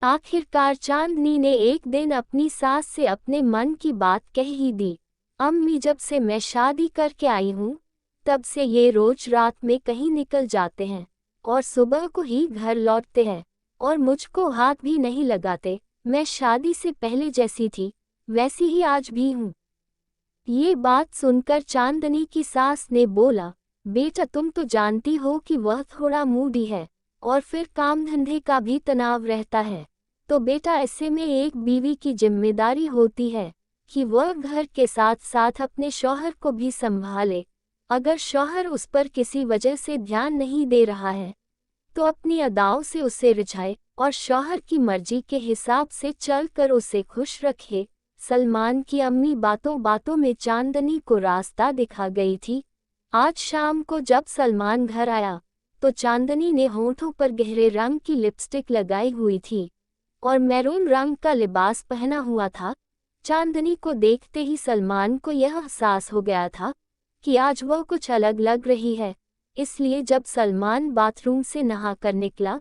आखिरकार चांदनी ने एक दिन अपनी सास से अपने मन की बात कह ही दी। अम्मी, जब से मैं शादी करके आई हूँ तब से ये रोज रात में कहीं निकल जाते हैं और सुबह को ही घर लौटते हैं और मुझको हाथ भी नहीं लगाते। मैं शादी से पहले जैसी थी वैसी ही आज भी हूँ। ये बात सुनकर चांदनी की सास ने बोला, बेटा तुम तो जानती हो कि वह थोड़ा मूडी है और फिर काम धंधे का भी तनाव रहता है। तो बेटा ऐसे में एक बीवी की जिम्मेदारी होती है कि वह घर के साथ साथ अपने शौहर को भी संभाले। अगर शौहर उस पर किसी वजह से ध्यान नहीं दे रहा है तो अपनी अदाओं से उसे रिझाए और शौहर की मर्जी के हिसाब से चलकर उसे खुश रखे। सलमान की अम्मी बातों बातों में चांदनी को रास्ता दिखा गई थी। आज शाम को जब सलमान घर आया तो चांदनी ने होठों पर गहरे रंग की लिपस्टिक लगाई हुई थी और मैरून रंग का लिबास पहना हुआ था। चांदनी को देखते ही सलमान को यह एहसास हो गया था कि आज वह कुछ अलग लग रही है। इसलिए जब सलमान बाथरूम से नहाकर निकला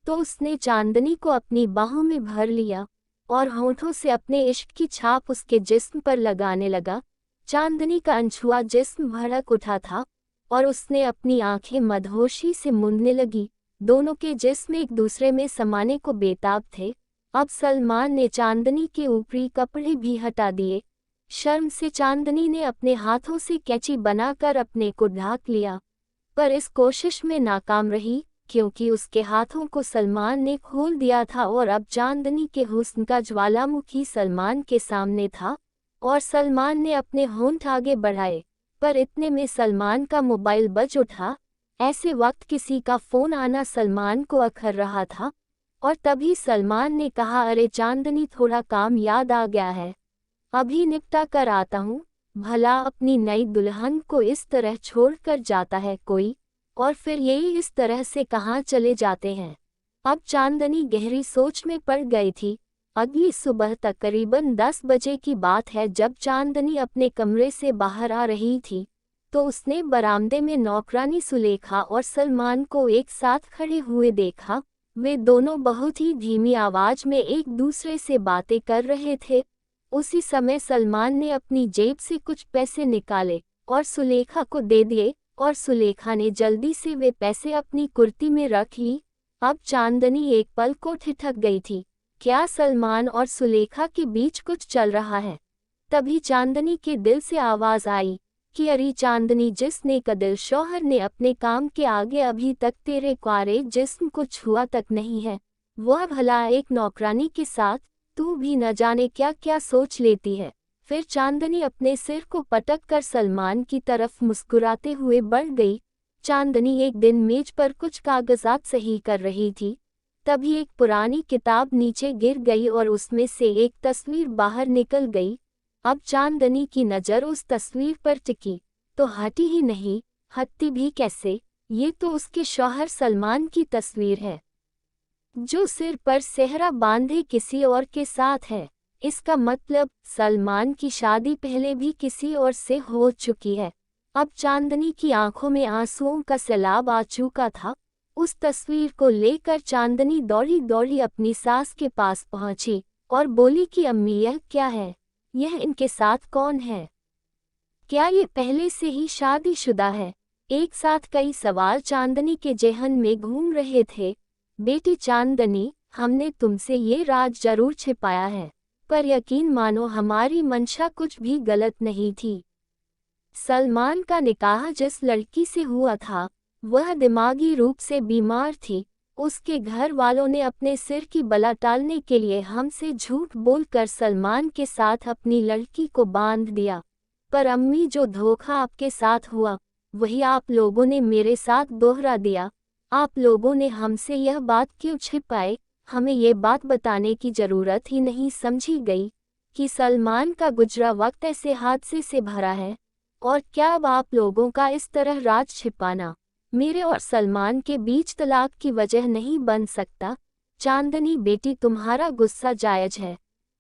तो उसने चांदनी को अपनी बाहों में भर लिया और होठों से अपने इश्क की छाप उसके जिस्म पर लगाने लगा। चांदनी का अनछुआ जिस्म भड़क उठा था और उसने अपनी आंखें मदहोशी से मूंदने लगी। दोनों के जिस्म एक दूसरे में समाने को बेताब थे। अब सलमान ने चांदनी के ऊपरी कपड़े भी हटा दिए। शर्म से चांदनी ने अपने हाथों से कैंची बनाकर अपने को ढाक लिया, पर इस कोशिश में नाकाम रही क्योंकि उसके हाथों को सलमान ने खोल दिया था और अब चांदनी के हुस्न का ज्वालामुखी सलमान के सामने था और सलमान ने अपने होंठ आगे बढ़ाए। पर इतने में सलमान का मोबाइल बज उठा। ऐसे वक्त किसी का फ़ोन आना सलमान को अखर रहा था और तभी सलमान ने कहा, अरे चांदनी, थोड़ा काम याद आ गया है, अभी निपटा कर आता हूँ। भला अपनी नई दुल्हन को इस तरह छोड़कर जाता है कोई, और फिर ये इस तरह से कहाँ चले जाते हैं। अब चांदनी गहरी सोच में पड़ गई थी। अगली सुबह तकरीबन 10 बजे की बात है, जब चांदनी अपने कमरे से बाहर आ रही थी तो उसने बरामदे में नौकरानी सुलेखा और सलमान को एक साथ खड़े हुए देखा। वे दोनों बहुत ही धीमी आवाज में एक दूसरे से बातें कर रहे थे। उसी समय सलमान ने अपनी जेब से कुछ पैसे निकाले और सुलेखा को दे दिए और सुलेखा ने जल्दी से वे पैसे अपनी कुर्ती में रख ली। अब चांदनी एक पल को ठिठक गई थी, क्या सलमान और सुलेखा के बीच कुछ चल रहा है? तभी चांदनी के दिल से आवाज आई कि अरे चांदनी, जिसने का दिल शौहर ने अपने काम के आगे अभी तक तेरे क्वारे जिस्म को छुआ तक नहीं है, वह भला एक नौकरानी के साथ तू भी न जाने क्या क्या सोच लेती है। फिर चांदनी अपने सिर को पटक कर सलमान की तरफ मुस्कुराते हुए बढ़ गई। चांदनी एक दिन मेज पर कुछ कागजात सही कर रही थी, तभी एक पुरानी किताब नीचे गिर गई और उसमें से एक तस्वीर बाहर निकल गई। अब चांदनी की नज़र उस तस्वीर पर टिकी तो हटी ही नहीं। हटती भी कैसे, ये तो उसके शौहर सलमान की तस्वीर है जो सिर पर सेहरा बांधे किसी और के साथ है। इसका मतलब सलमान की शादी पहले भी किसी और से हो चुकी है। अब चांदनी की आंखों में आंसुओं का सैलाब आ चुका था। उस तस्वीर को लेकर चांदनी दौड़ी दौड़ी अपनी सास के पास पहुंची और बोली कि अम्मी, यह क्या है? यह इनके साथ कौन है? क्या ये पहले से ही शादीशुदा है? एक साथ कई सवाल चांदनी के जेहन में घूम रहे थे। बेटी चांदनी, हमने तुमसे ये राज जरूर छिपाया है, पर यकीन मानो हमारी मंशा कुछ भी गलत नहीं थी। सलमान का निकाह जिस लड़की से हुआ था वह दिमागी रूप से बीमार थी। उसके घर वालों ने अपने सिर की बला टालने के लिए हमसे झूठ बोलकर सलमान के साथ अपनी लड़की को बांध दिया। पर अम्मी, जो धोखा आपके साथ हुआ वही आप लोगों ने मेरे साथ दोहरा दिया। आप लोगों ने हमसे यह बात क्यों छिपाई? हमें ये बात बताने की ज़रूरत ही नहीं समझी गई कि सलमान का गुजरा वक्त ऐसे हादसे से भरा है। और क्या अब आप लोगों का इस तरह राज छिपाना मेरे और सलमान के बीच तलाक की वजह नहीं बन सकता? चांदनी बेटी, तुम्हारा गुस्सा जायज़ है,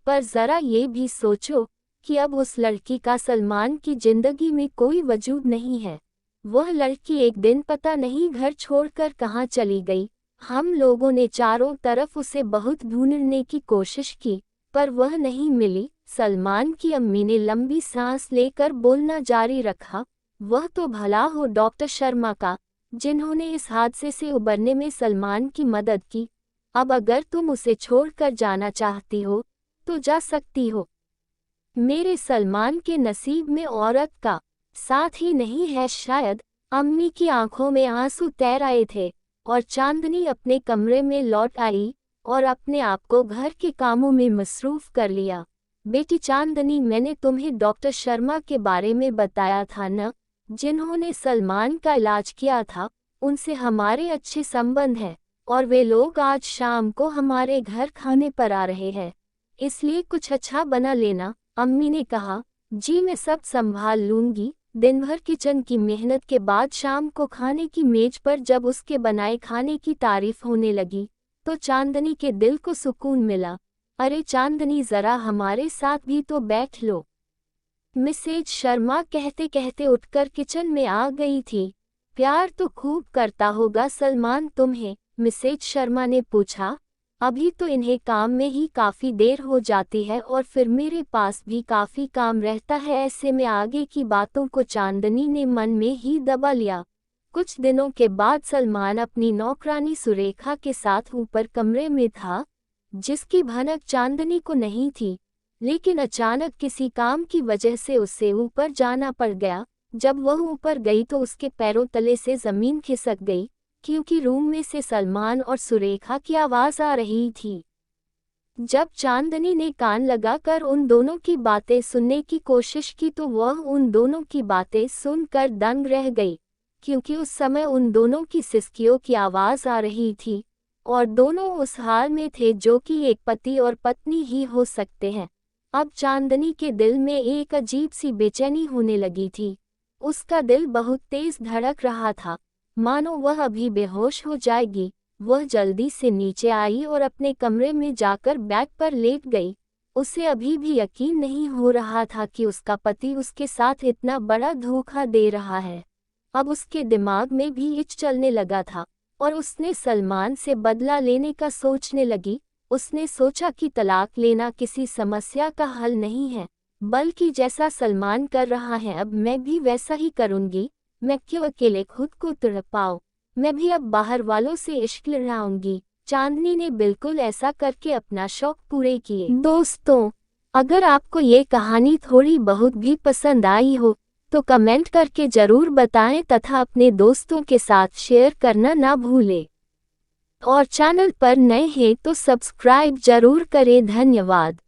पर ज़रा ये भी सोचो कि अब उस लड़की का सलमान की ज़िंदगी में कोई वजूद नहीं है। वह लड़की एक दिन पता नहीं घर छोड़कर कहाँ चली गई। हम लोगों ने चारों तरफ उसे बहुत ढूंढने की कोशिश की, पर वह नहीं मिली। सलमान की अम्मी ने लंबी सांस लेकर बोलना जारी रखा, वह तो भला हो डॉक्टर शर्मा का, जिन्होंने इस हादसे से उबरने में सलमान की मदद की। अब अगर तुम उसे छोड़कर जाना चाहती हो, तो जा सकती हो। मेरे सलमान के नसीब में औरत का साथ ही नहीं है शायद। अम्मी की आंखों में आंसू तैर आए थे और चांदनी अपने कमरे में लौट आई और अपने आप को घर के कामों में मसरूफ कर लिया। बेटी चांदनी, मैंने तुम्हें डॉक्टर शर्मा के बारे में बताया था न, जिन्होंने सलमान का इलाज किया था। उनसे हमारे अच्छे संबंध हैं और वे लोग आज शाम को हमारे घर खाने पर आ रहे हैं, इसलिए कुछ अच्छा बना लेना। अम्मी ने कहा, जी मैं सब संभाल लूंगी। दिन भर किचन की मेहनत के बाद शाम को खाने की मेज पर जब उसके बनाए खाने की तारीफ होने लगी, तो चांदनी के दिल को सुकून मिला। अरे चांदनी, जरा हमारे साथ भी तो बैठ लो। मिसेज शर्मा कहते कहते उठकर किचन में आ गई थी। प्यार तो खूब करता होगा सलमान तुम्हें? मिसेज शर्मा ने पूछा। अभी तो इन्हें काम में ही काफ़ी देर हो जाती है और फिर मेरे पास भी काफ़ी काम रहता है, ऐसे में आगे की बातों को चांदनी ने मन में ही दबा लिया। कुछ दिनों के बाद सलमान अपनी नौकरानी सुरेखा के साथ ऊपर कमरे में था, जिसकी भनक चांदनी को नहीं थी, लेकिन अचानक किसी काम की वजह से उसे ऊपर जाना पड़ गया। जब वह ऊपर गई तो उसके पैरों तले से ज़मीन खिसक गई, क्योंकि रूम में से सलमान और सुरेखा की आवाज़ आ रही थी। जब चांदनी ने कान लगाकर उन दोनों की बातें सुनने की कोशिश की तो वह उन दोनों की बातें सुनकर दंग रह गई, क्योंकि उस समय उन दोनों की सिसकियों की आवाज़ आ रही थी और दोनों उस हाल में थे जो कि एक पति और पत्नी ही हो सकते हैं। अब चांदनी के दिल में एक अजीब सी बेचैनी होने लगी थी। उसका दिल बहुत तेज धड़क रहा था, मानो वह अभी बेहोश हो जाएगी। वह जल्दी से नीचे आई और अपने कमरे में जाकर बेड पर लेट गई। उसे अभी भी यकीन नहीं हो रहा था कि उसका पति उसके साथ इतना बड़ा धोखा दे रहा है। अब उसके दिमाग में भी इच चलने लगा था और उसने सलमान से बदला लेने का सोचने लगी। उसने सोचा कि तलाक लेना किसी समस्या का हल नहीं है, बल्कि जैसा सलमान कर रहा है अब मैं भी वैसा ही करूंगी। मैं क्यों अकेले खुद को तड़पाऊं, मैं भी अब बाहर वालों से इश्क लड़ाऊंगी। चांदनी ने बिल्कुल ऐसा करके अपना शौक पूरे किए। दोस्तों, अगर आपको ये कहानी थोड़ी बहुत भी पसंद आई हो तो कमेंट करके ज़रूर बताएं तथा अपने दोस्तों के साथ शेयर करना ना भूलें। और चैनल पर नए हैं तो सब्सक्राइब जरूर करें। धन्यवाद।